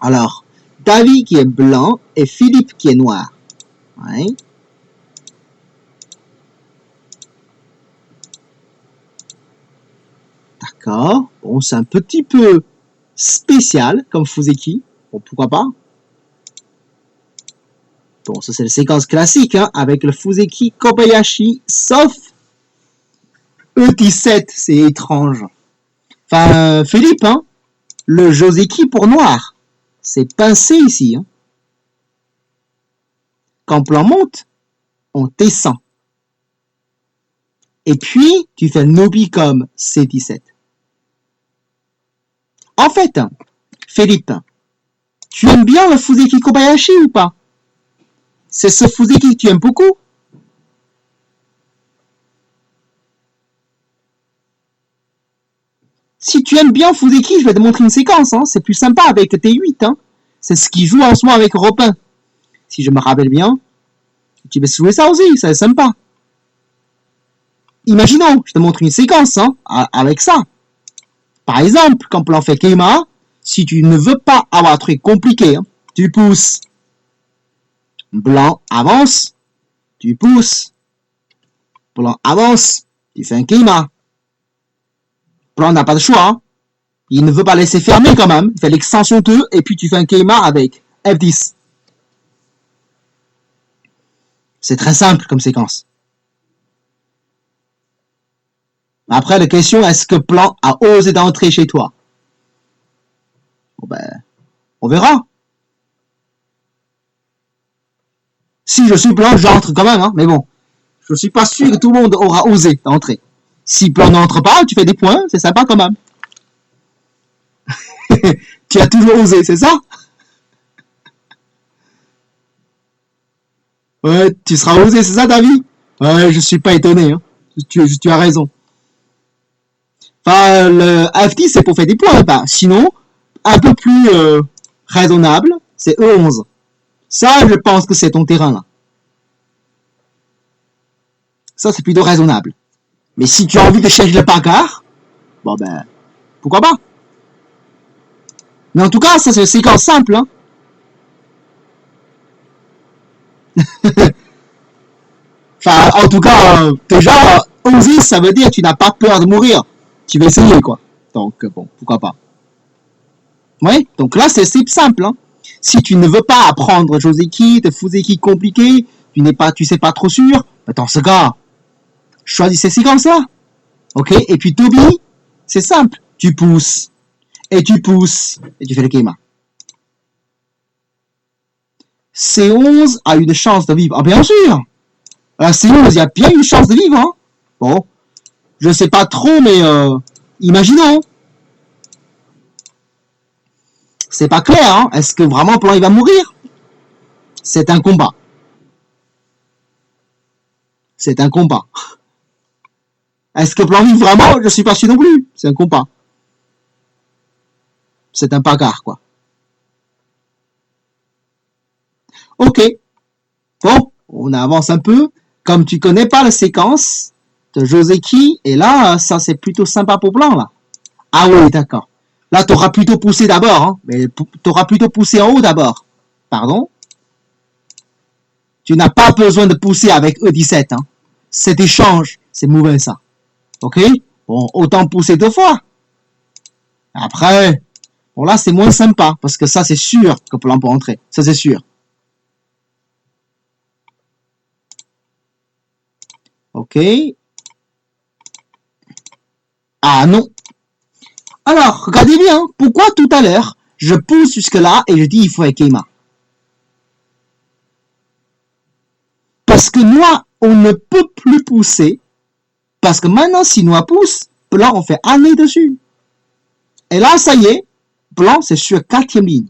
Alors, David qui est blanc et Philippe qui est noir. Ouais. D'accord. Bon, c'est un petit peu spécial comme Fuseki. Bon, pourquoi pas. Bon, ça c'est la séquence classique, hein, avec le Fuseki Kobayashi, sauf E17, c'est étrange. Enfin, Philippe, hein, le Joseki pour noir, c'est pincé ici. Hein. Quand plan monte, on descend. Et puis, tu fais Nobi comme C17. En fait, Philippe, tu aimes bien le Fuseki Kobayashi ou pas? C'est ce Fuseki que tu aimes beaucoup? Si tu aimes bien Fuseki, je vais te montrer une séquence. Hein. C'est plus sympa avec T8. Hein. C'est ce qui joue en ce moment avec Robin. Si je me rappelle bien. Tu peux jouer ça aussi, c'est sympa. Imaginons, je te montre une séquence hein, avec ça. Par exemple, quand plan fait Keima, si tu ne veux pas avoir un truc compliqué, hein, tu pousses. Blanc avance, tu pousses. Blanc avance, tu fais un Keima. Blanc n'a pas de choix. Hein. Il ne veut pas laisser fermer quand même. Il fait l'extension 2 et puis tu fais un Keima avec F10. C'est très simple comme séquence. Après, la question, est-ce que Plan a osé d'entrer chez toi? Bon ben, on verra. Si je suis Plan, j'entre quand même, hein, mais bon. Je suis pas sûr que tout le monde aura osé d'entrer. Si Plan n'entre pas, tu fais des points, c'est sympa quand même. Tu as toujours osé, c'est ça? Ouais, tu seras osé, c'est ça, David? Ouais, je suis pas étonné, hein. Tu as raison. Enfin, le FT, c'est pour faire des points. Bah, sinon, un peu plus raisonnable, c'est E11. Ça, je pense que c'est ton terrain, là. Ça, c'est plutôt raisonnable. Mais si tu as envie de chercher le pancart, bon ben, pourquoi pas? Mais en tout cas, ça, c'est une séquence simple, hein. Enfin, en tout cas, déjà, oser, ça veut dire que tu n'as pas peur de mourir. Tu vas essayer, quoi. Donc, bon, pourquoi pas. Oui, donc là, c'est simple. Hein. Si tu ne veux pas apprendre Joseki, de Fuseki compliqué, tu sais pas trop sûr, bah dans ce cas, choisis ces séquences-là. Ok? Et puis Toby, c'est simple. Tu pousses, et tu fais le Keima. C11 a une chance de vivre. Ah, bien sûr! À C11, il y a bien une chance de vivre. Hein. Bon, je sais pas trop, mais imaginons. C'est pas clair. Hein. Est-ce que vraiment Plan il va mourir? C'est un combat. C'est un combat. Est-ce que Plan vive vraiment? Je suis pas sûr non plus. C'est un combat. C'est un bagarre, quoi. Ok. Bon, on avance un peu. Comme tu connais pas la séquence de Joseki, et là, ça c'est plutôt sympa pour Plan, là. Ah oui, d'accord. Là, t'auras plutôt poussé d'abord, hein. Mais t'auras plutôt poussé en haut d'abord. Pardon? Tu n'as pas besoin de pousser avec E17, hein. Cet échange, c'est mauvais, ça. Ok? Bon, autant pousser 2 fois. Après, bon là, c'est moins sympa, parce que ça, c'est sûr que Plan peut entrer. Ça, c'est sûr. Ok. Ah non. Alors, regardez bien, pourquoi tout à l'heure, je pousse jusque-là et je dis il faut un Keima. Parce que Noix, on ne peut plus pousser, parce que maintenant, si Noix pousse, Blanc, on fait année dessus. Et là, ça y est, Blanc, c'est sur 4e ligne.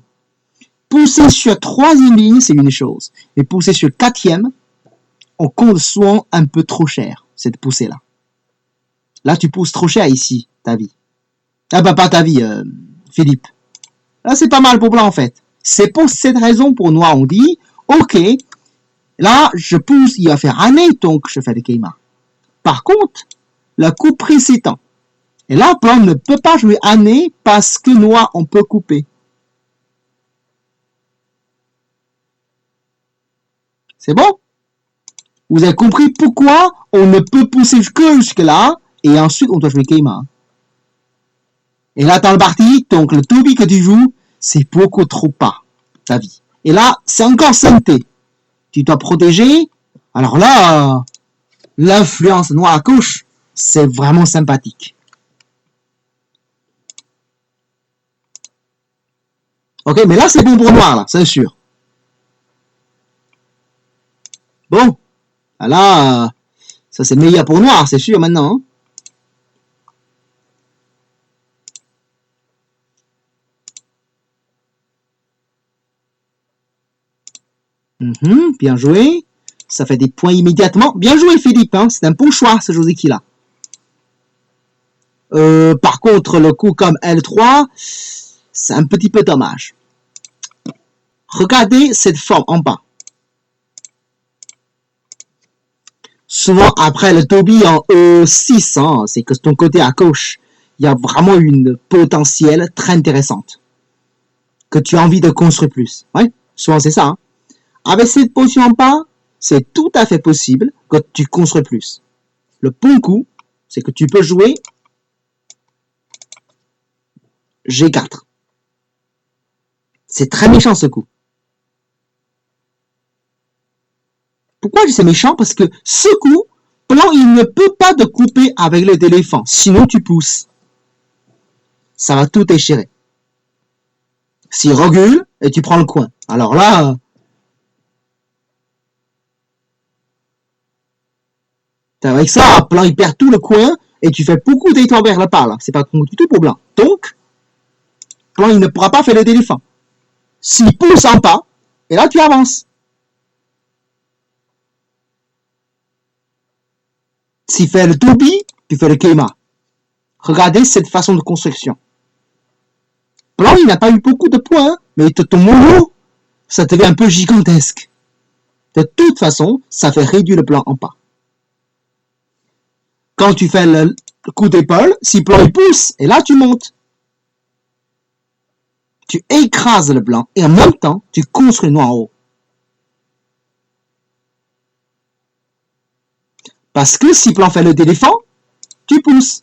Pousser sur 3e ligne, c'est une chose. Mais pousser sur 4e, on compte souvent un peu trop cher, cette poussée-là. Là, tu pousses trop cher ici, ta vie. Ah bah, pas ta vie, Philippe. Là, c'est pas mal pour Blanc, en fait. C'est pour cette raison, pour Noix, on dit, ok, là, je pousse, il va faire année, donc je fais le Keima. Par contre, le coup précédent, et là, Blanc ne peut pas jouer année parce que Noix, on peut couper. C'est bon? Vous avez compris pourquoi on ne peut pousser que jusque-là, et ensuite on doit jouer Keima. Et là, dans le parti, donc le Toby que tu joues, c'est beaucoup trop bas, ta vie. Et là, c'est encore santé. Tu dois protéger. Alors là, l'influence noire à gauche, c'est vraiment sympathique. Ok, mais là, c'est bon pour noir, là, c'est sûr. Bon, là, ça c'est meilleur pour noir, c'est sûr maintenant. Hein. Bien joué. Ça fait des points immédiatement. Bien joué, Philippe. Hein. C'est un bon choix, ce Joseki-là. Par contre, le coup comme L3, c'est un petit peu dommage. Regardez cette forme en bas. Souvent, après le Toby en E6, hein, c'est que ton côté à gauche, il y a vraiment une potentielle très intéressante. Que tu as envie de construire plus. Ouais, souvent c'est ça. Hein. Avec cette position en bas, c'est tout à fait possible que tu construis plus. Le bon coup, c'est que tu peux jouer G4. C'est très méchant ce coup. Pourquoi je dis c'est méchant? Parce que ce coup, blanc, il ne peut pas te couper avec les éléphants. Sinon, tu pousses. Ça va tout déchirer. S'il recule, et tu prends le coin. Alors là, avec ça, blanc, il perd tout le coin, et tu fais beaucoup d'étoiles vers le bas, là. C'est pas du tout pour blanc. Donc, blanc, il ne pourra pas faire les éléphants. S'il pousse en bas, et là, tu avances. S'il fait le Toby, tu fais le Keima. Regardez cette façon de construction. Blanc, il n'a pas eu beaucoup de points, mais ton mono, ça devient un peu gigantesque. De toute façon, ça fait réduire le blanc en bas. Quand tu fais le coup d'épaule, si blanc il pousse, et là tu montes. Tu écrases le blanc, et en même temps, tu construis le noir en haut. Parce que si blanc fait le d'éléphant, tu pousses.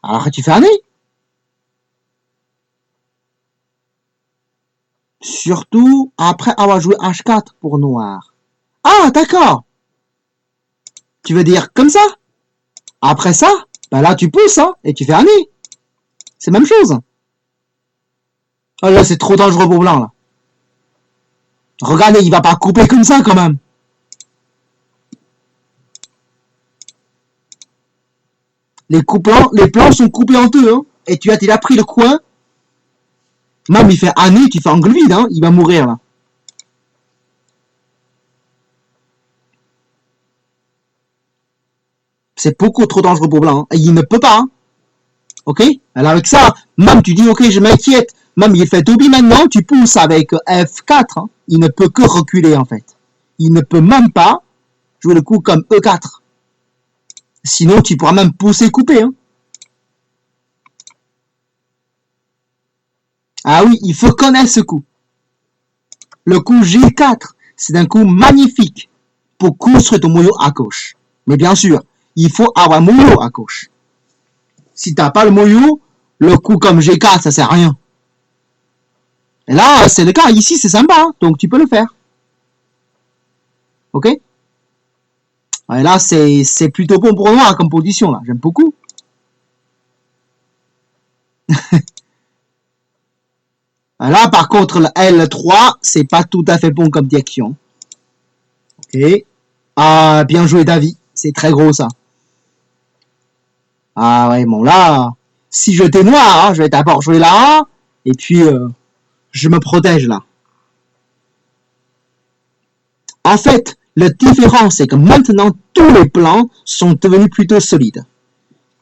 Alors tu fais un nez. Surtout après avoir joué H4 pour noir. Ah, d'accord. Tu veux dire comme ça? Après ça, ben là tu pousses, hein, et tu fais un nez. C'est la même chose. Oh là, c'est trop dangereux pour blanc, là. Regardez, il va pas couper comme ça, quand même. Les plans sont coupés en deux, hein. Et il a pris le coin. Même il fait un nez, tu fais angle vide, hein. Il va mourir, là. C'est beaucoup trop dangereux pour blanc. Hein. Et il ne peut pas, hein. Ok? Alors avec ça, même tu dis, ok, je m'inquiète. Même il fait Toby maintenant, tu pousses avec F4. Hein. Il ne peut que reculer, en fait. Il ne peut même pas jouer le coup comme E4. Sinon, tu pourras même pousser couper. Hein. Ah oui, il faut connaître ce coup. Le coup G4, c'est un coup magnifique pour construire ton moyo à gauche. Mais bien sûr, il faut avoir un moyo à gauche. Si t'as pas le moyo, le coup comme G4, ça sert à rien. Et là, c'est le cas. Ici, c'est sympa, hein, donc tu peux le faire. Ok? Et là, c'est plutôt bon pour moi comme position, là. J'aime beaucoup. Là, par contre, le L3, c'est pas tout à fait bon comme direction. Ok. Ah, bien joué, David. C'est très gros, ça. Ah ouais, bon, là, si j'étais noir, hein, je vais d'abord jouer là, et puis je me protège là. En fait, la différence, c'est que maintenant, tous les plans sont devenus plutôt solides.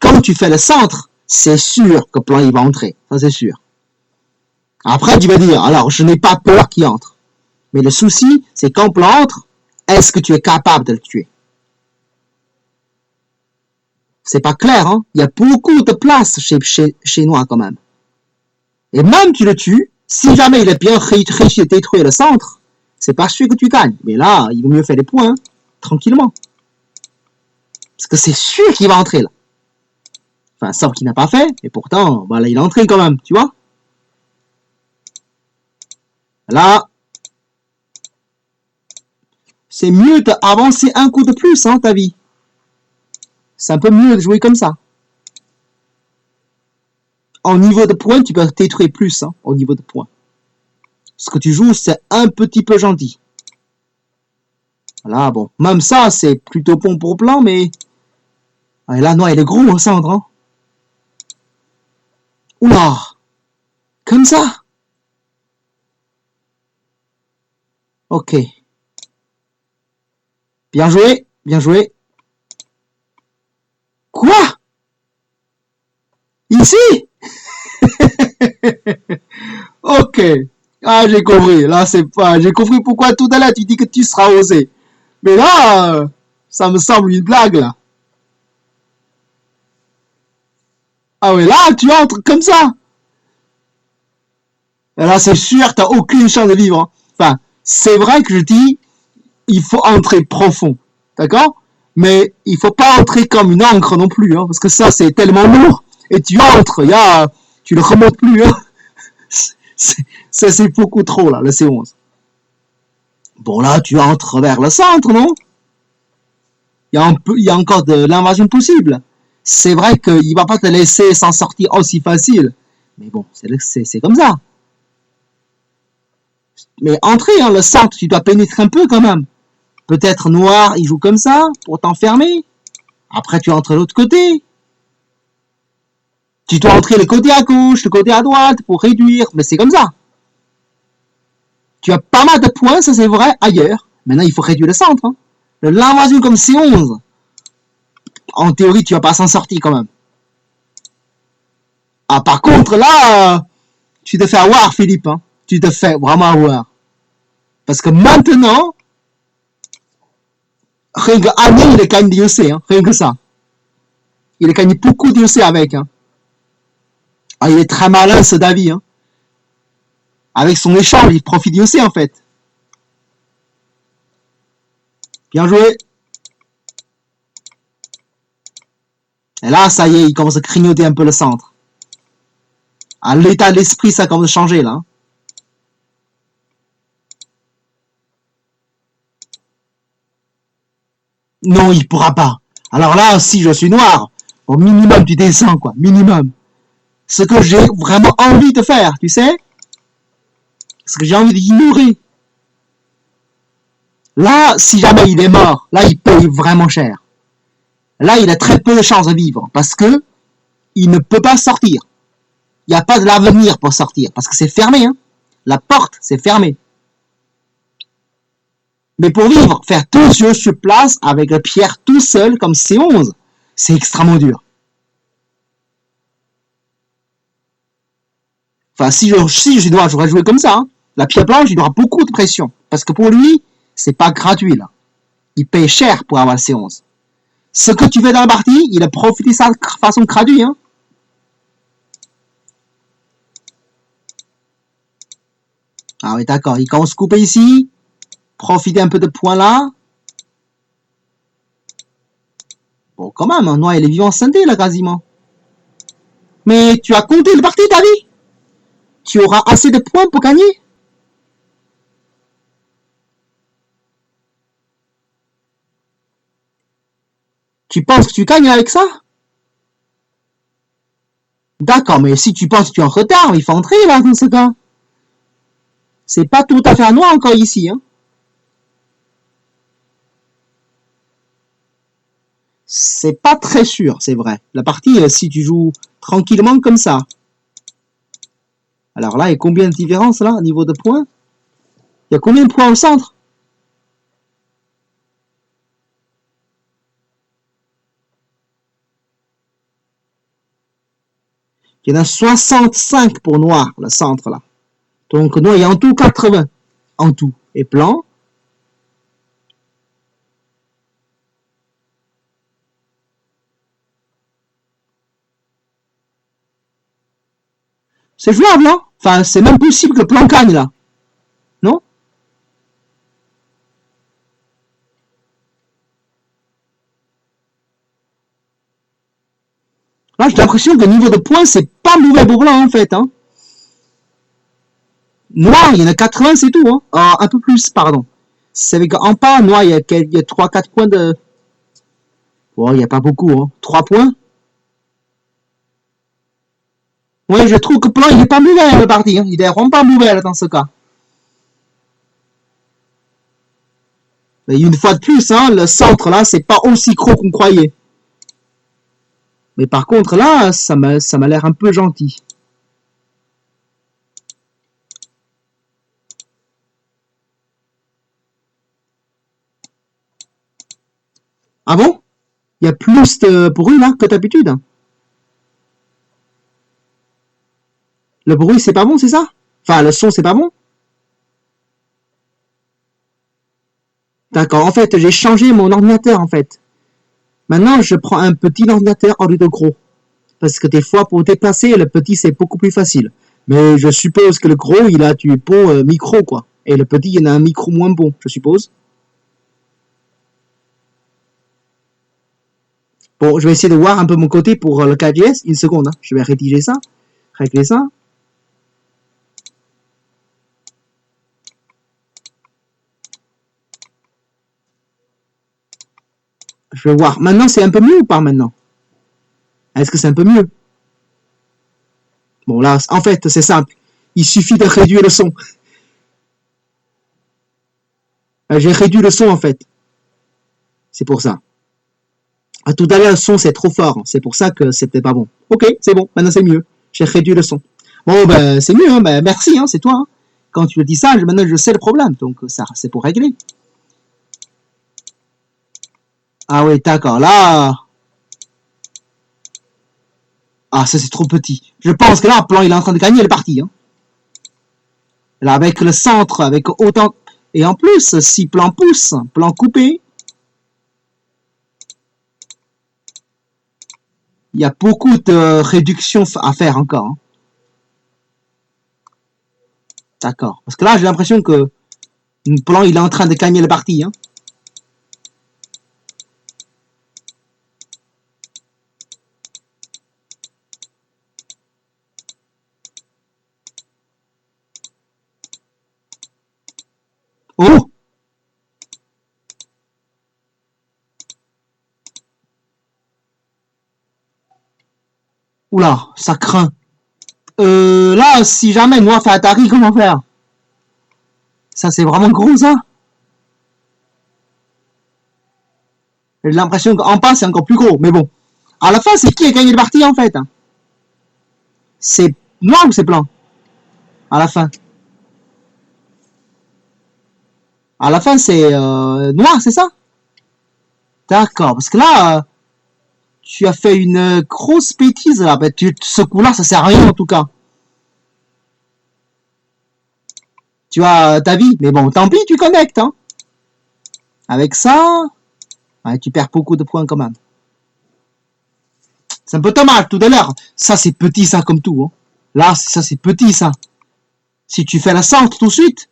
Quand tu fais le centre, c'est sûr que le plan il va entrer. Ça, c'est sûr. Après, tu vas dire, alors, je n'ai pas peur qu'il entre. Mais le souci, c'est quand le plan entre, est-ce que tu es capable de le tuer? C'est pas clair, hein. Il y a beaucoup de place chez Noir, quand même. Et même tu le tues, si jamais il est bien réussi à détruire le centre, c'est pas sûr que tu gagnes. Mais là, il vaut mieux faire des points, hein, tranquillement. Parce que c'est sûr qu'il va entrer là. Enfin, sauf qu'il n'a pas fait, et pourtant, voilà, il est entré quand même, tu vois. Là, c'est mieux d'avancer un coup de plus, hein, ta vie. C'est un peu mieux de jouer comme ça. En niveau de points, tu peux détruire plus, hein, au niveau de points. Ce que tu joues, c'est un petit peu gentil. Voilà, bon. Même ça, c'est plutôt bon pour plan, mais... Ah, là, non, il est gros au centre, hein. Oula! Comme ça? Ok. Bien joué, bien joué. Quoi? Ici? Ok. Ah, j'ai compris. Là, c'est pas... J'ai compris pourquoi tout à l'heure tu dis que tu seras osé. Mais là, ça me semble une blague, là. Ah ouais, là, tu entres comme ça. Et là, c'est sûr, t'as aucune chance de vivre, hein. Enfin, c'est vrai que je dis, il faut entrer profond. D'accord? Mais il faut pas entrer comme une encre non plus, hein, parce que ça, c'est tellement lourd. Et tu entres, tu le remontes plus, hein. C'est beaucoup trop, là, le C11. Bon, là, tu entres vers le centre, non? Il y a encore de l'invasion possible. C'est vrai qu'il va pas te laisser s'en sortir aussi facile. Mais bon, c'est comme ça. Mais entrer, hein, le centre, tu dois pénétrer un peu quand même. Peut-être noir, il joue comme ça, pour t'enfermer. Après, tu entres de l'autre côté. Tu dois entrer le côté à gauche, le côté à droite, pour réduire. Mais c'est comme ça. Tu as pas mal de points, ça c'est vrai, ailleurs. Maintenant, il faut réduire le centre, hein. L'invasion comme C11. En théorie, tu vas pas s'en sortir quand même. Ah, par contre, là, tu te fais avoir, Philippe, hein. Tu te fais vraiment avoir. Parce que maintenant, rien que Annie, il est gagné d'IOC, hein. Rien que ça. Il a gagné beaucoup d'IOC avec, hein. Ah, il est très malin, ce David, hein. Avec son échange, il profite d'IOC, en fait. Bien joué. Et là, ça y est, il commence à grignoter un peu le centre. Ah, l'état d'esprit, ça commence à changer, là. Non, il pourra pas. Alors là, si je suis noir, au minimum, tu descends, quoi. Minimum. Ce que j'ai vraiment envie de faire, tu sais? Ce que j'ai envie d'ignorer. Là, si jamais il est mort, là, il paye vraiment cher. Là, il a très peu de chances de vivre parce que il ne peut pas sortir. Il n'y a pas de l'avenir pour sortir parce que c'est fermé, hein. La porte, c'est fermé. Mais pour vivre, faire tout sur place avec la pierre tout seul comme C11, c'est extrêmement dur. Enfin, si je dois, j'aurais joué comme ça, hein. La pierre blanche, il aura beaucoup de pression. Parce que pour lui, c'est pas gratuit, là. Il paye cher pour avoir le C11. Ce que tu fais dans la partie, il a profité de sa façon gratuite, hein. Ah oui, d'accord. Il commence à couper ici. Profiter un peu de points là. Bon, quand même, hein, Noir, il est vivant scindé, là, quasiment. Mais tu as compté le parti, David. Tu auras assez de points pour gagner. Tu penses que tu gagnes avec ça? D'accord, mais si tu penses que tu es en retard, il faut entrer, là, dans ce cas. C'est pas tout à fait à Noir encore ici, hein. C'est pas très sûr, c'est vrai. La partie, si tu joues tranquillement comme ça. Alors là, il y a combien de différences, là, au niveau de points? Il y a combien de points au centre? Il y en a 65 pour Noir, le centre, là. Donc, Noir, il y a en tout 80. En tout. Et Blanc, c'est jouable, hein. Enfin, c'est même possible que Blanc gagne, là. Non? Là, j'ai l'impression que le niveau de points, c'est pas mauvais pour blanc, en fait. Hein. Noir, il y en a 80, c'est tout. Hein. Un peu plus, pardon. C'est avec en pas, noir, il y a 3-4 points de... Bon, il n'y a pas beaucoup. Hein. 3 points. Ouais, je trouve que blanc, il est pas mauvais, le parti. Hein. Il est vraiment pas mauvais, là, dans ce cas. Mais une fois de plus, hein, le centre, là, c'est pas aussi gros qu'on croyait. Mais par contre, là, ça m'a l'air un peu gentil. Ah bon? Il y a plus de bruit, là, que d'habitude. Le bruit, c'est pas bon, c'est ça? Enfin, le son, c'est pas bon? D'accord, en fait, j'ai changé mon ordinateur, en fait. Maintenant, je prends un petit ordinateur au lieu de gros. Parce que des fois, pour déplacer, le petit, c'est beaucoup plus facile. Mais je suppose que le gros, il a du bon micro, quoi. Et le petit, il en a un micro moins bon, je suppose. Bon, je vais essayer de voir un peu mon côté pour le 4GS. Une seconde, hein. Je vais rédiger ça. Régler ça. Je vais voir. Maintenant, c'est un peu mieux ou pas maintenant? Est-ce que c'est un peu mieux? Bon, là, en fait, c'est simple. Il suffit de réduire le son. J'ai réduit le son, en fait. C'est pour ça. Tout à l'heure, le son, c'est trop fort. C'est pour ça que c'était pas bon. Ok, c'est bon. Maintenant, c'est mieux. J'ai réduit le son. Bon, ben, c'est mieux. Hein. Ben, merci, hein, c'est toi. Hein. Quand tu me dis ça, maintenant, je sais le problème. Donc, ça, c'est pour régler. Ah oui, d'accord. Là... Ah, ça, c'est trop petit. Je pense que là, Plan, il est en train de gagner le parti. Hein. Là, avec le centre, avec autant... Et en plus, si Plan pousse, Plan coupé, il y a beaucoup de réductions à faire encore. Hein. D'accord. Parce que là, j'ai l'impression que Plan, il est en train de gagner le parti. Hein. Oh! Oula, ça craint. Là, si jamais Noir fait Atari, comment faire? Ça, c'est vraiment gros, ça. J'ai l'impression qu'en bas, c'est encore plus gros. Mais bon. À la fin, c'est qui a gagné le parti, en fait? C'est Noir ou c'est Blanc? À la fin. À la fin, c'est Noir, c'est ça? D'accord. Parce que là, tu as fait une grosse bêtise, là. Ben, ce coup-là, ça sert à rien, en tout cas. Tu as ta vie. Mais bon, tant pis, tu connectes, hein. Avec ça, ouais, tu perds beaucoup de points quand même. C'est un peu dommage tout à l'heure. Ça, c'est petit, ça, comme tout. Hein. Là, ça, c'est petit, ça. Si tu fais la centre tout de suite,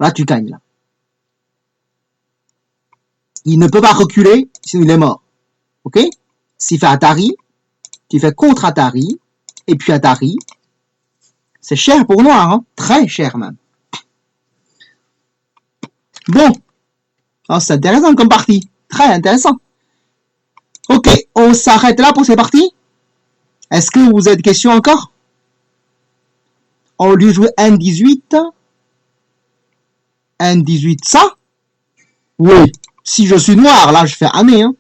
là, tu gagnes. Là. Il ne peut pas reculer, sinon il est mort. Ok? S'il fait Atari, tu fais contre Atari, et puis Atari. C'est cher pour Noir, hein? Très cher même. Bon. Oh, c'est intéressant comme partie. Très intéressant. Ok, on s'arrête là pour ces parties. Est-ce que vous avez des questions encore? On lui joue N18. N18, ça? Oui. Si je suis noir, là, je fais année, hein.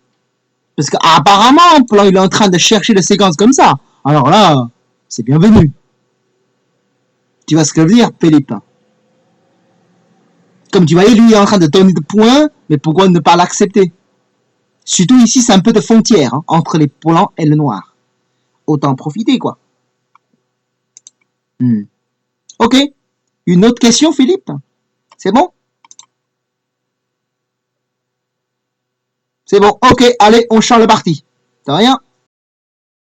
Parce qu'apparemment, Plan, il est en train de chercher des séquences comme ça. Alors là, c'est bienvenu. Tu vois ce que je veux dire, Philippe? Comme tu voyais, lui, il est en train de donner des points, mais pourquoi ne pas l'accepter? Surtout ici, c'est un peu de frontière hein, entre les blancs et le noir. Autant en profiter, quoi. Ok. Une autre question, Philippe? C'est bon? C'est bon. Ok, allez, on change le parti. De rien.